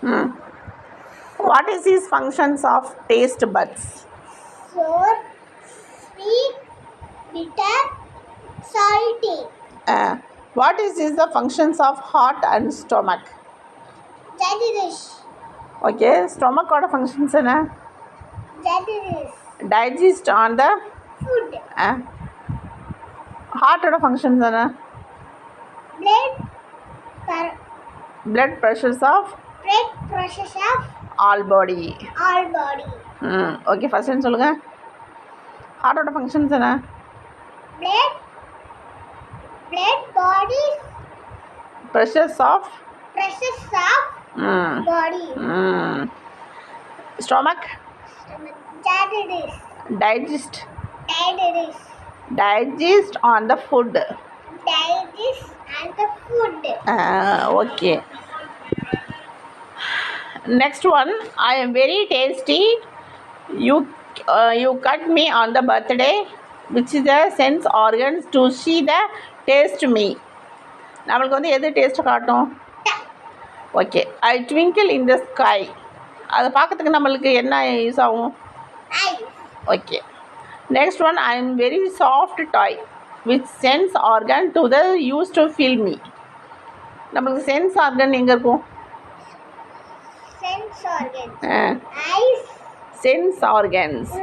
Hmm. What is these functions of taste buds? Sour, sweet, bitter, salty. What is the functions of heart and stomach? Digestion. Okay, stomach oda functions என்ன? Digestion. Digest on the Food. heart oda functions என்ன? Blood pressures of all body. Okay, first என்ன சொல்லுங்க? heart oda functions என்ன? Blood body. Pressures of body. Stomach? Digest. Digest on the food. Digest and the food. Okay. Next one. I am very tasty. You cut me on the birthday. Which is the sense organs to see the taste me. நம்மளுக்கு வந்து எது taste காட்டும்? Okay. I twinkle in the sky. அதை பார்க்கறதுக்கு நம்மளுக்கு என்ன use ஆகும்? Okay. Next one I am very soft toy. Which sense organ to the used to feel me. நம்மளுக்கு சென்ஸ் ஆர்கன் எங்கே இருக்கும்? Sense organs. Eyes. Sense organs.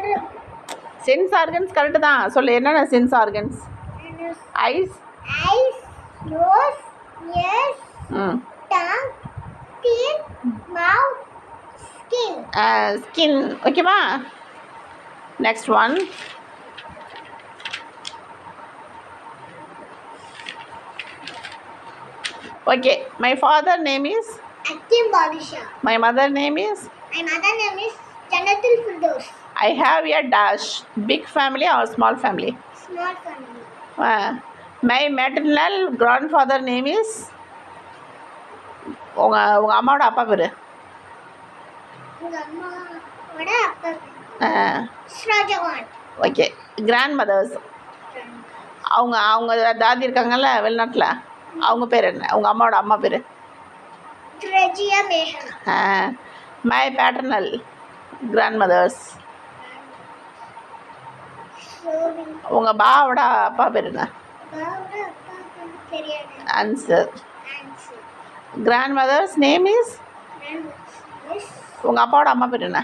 Sense organs correct தான். சொல்லு என்னென்ன sense organs? Eyes, nose, ears, tongue, teeth, mouth, skin. Skin. ஓகேவா? Next one. Okay, my father name is Akim Badisha. My mother name is My mother name is Jannatul Firdaus. I have a dash. Big family or small family? Small family. My maternal grandfather name is உங்கள் அம்மாவோட அப்பா பேர்? உங்கள் அம்மாவோட அப்பா ஸ்ராஜகான். Okay. Grand mothers அவங்க தாதி இருக்காங்கல்ல வெளிநாட்டில், அவங்க பேர் என்ன? உங்கள் அம்மாவோட அம்மா பேர்? Razia Meha. My paternal grandmothers. உங்கள் பாவோட அப்பா பேர் என்ன? Answer. Grandmother's name is? உங்கள் அப்பாவோட அம்மா பேர் என்ன?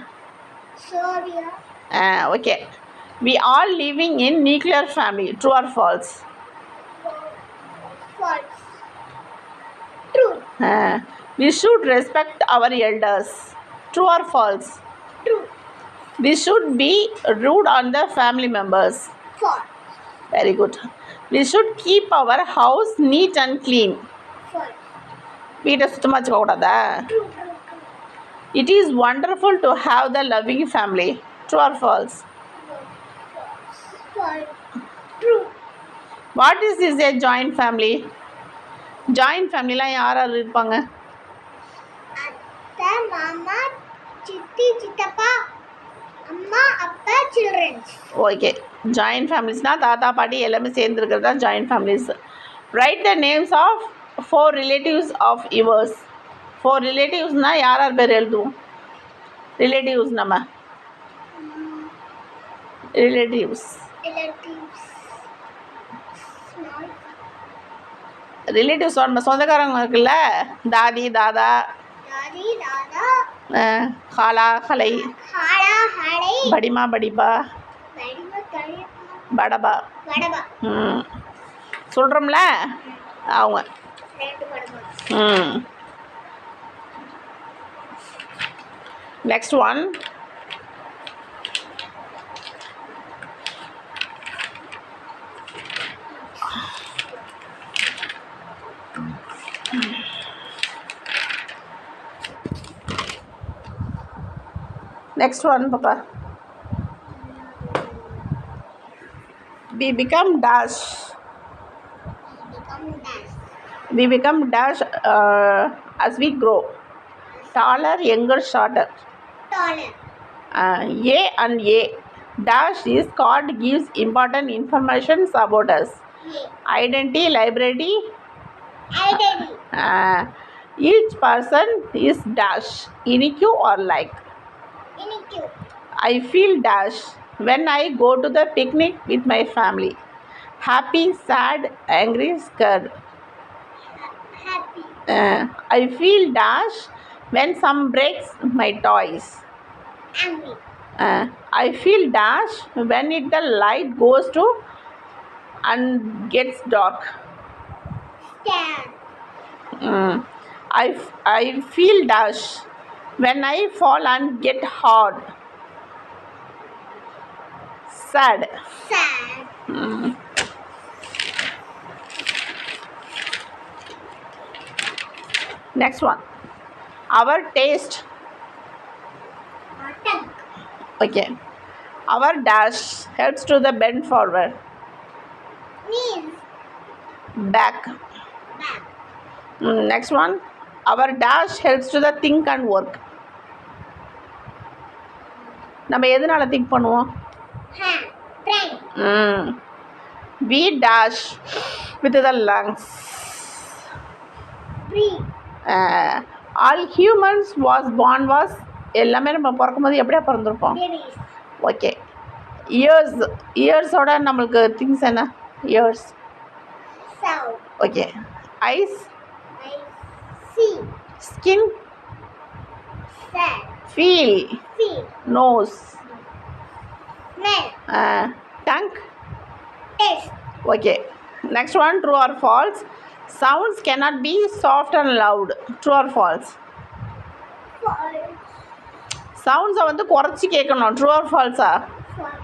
Sophia. Okay. We all living in nuclear family. True or false? False. True. We should respect our elders. True or false? True. We should be rude on the family members. False. Very good. We should keep our house neat and clean. False. வீட்டை சுத்தமாக வச்சுக்கக்கூடாதா? True. It is wonderful to have the loving family. True or false? False. True. What is a joint family? Joint family யார் யார் இருப்பாங்க? அத்தை, மாமா, சித்தி, சித்தப்பா, அம்மா, அப்பா, சில்ட்ரன்ஸ். ஓகே. ஜாயின்ட் ஃபேமிலிஸ்னால் தாத்தா பாட்டி எல்லாமே சேர்ந்துருக்கிறது தான் joint families. Right the names of 4 relatives of yours. 4 ரிலேட்டிவ்ஸ்னால் யார் யார் பேர் எழுதுவோம்? ரிலேட்டிவ்ஸ் நம்ம ரிலேட்டிவ்ஸ் நம்ம சொந்தக்காரங்க இருக்குல்ல, தாதி தாதா, खाला खलाई, बड़ीमा बड़ीपा, बड़बा சொல்கிறோம்ல அவங்க. Next one. Next one, Papa. We become dash. We become dash as we grow. Taller, younger, shorter. Taller. A and A. Dash is called gives important information about us. A. Identity, library. Identity. Each person is dash, inique or like. Inique. I feel dash when I go to the picnic with my family. Happy, sad, angry, scared. Happy. I feel dash when some breaks my toys. Angry. I feel dash when the light goes to and gets dark. Stand. I feel dash when I fall and get hard. Sad. Sad. Next one. Our taste. Tongue. Okay. Our dash helps to the bend forward. Knees. Back. Back. Next one. Our dash helps to the think and work. நம்ம எதனால think பண்ணுவோம்? Hand. Brain. We dash with the lungs. Breathe. All humans was எல்லாமே நம்ம பிறக்கும்போது எப்படியா பிறந்திருப்போம்? Babies. Okay. இயர்ஸோட நம்மளுக்கு things என்ன? Ears. Sound. Okay. Eyes. I see. Skin. Sad. Feel. Feel. Nose. Smell. Tongue. Taste. Okay. Next one, true or false. Sounds cannot be soft and loud. True or false? False. சவுண்ட்ஸை வந்து குறைச்சி கேட்கணும். True or ஃபால்ஸா? False.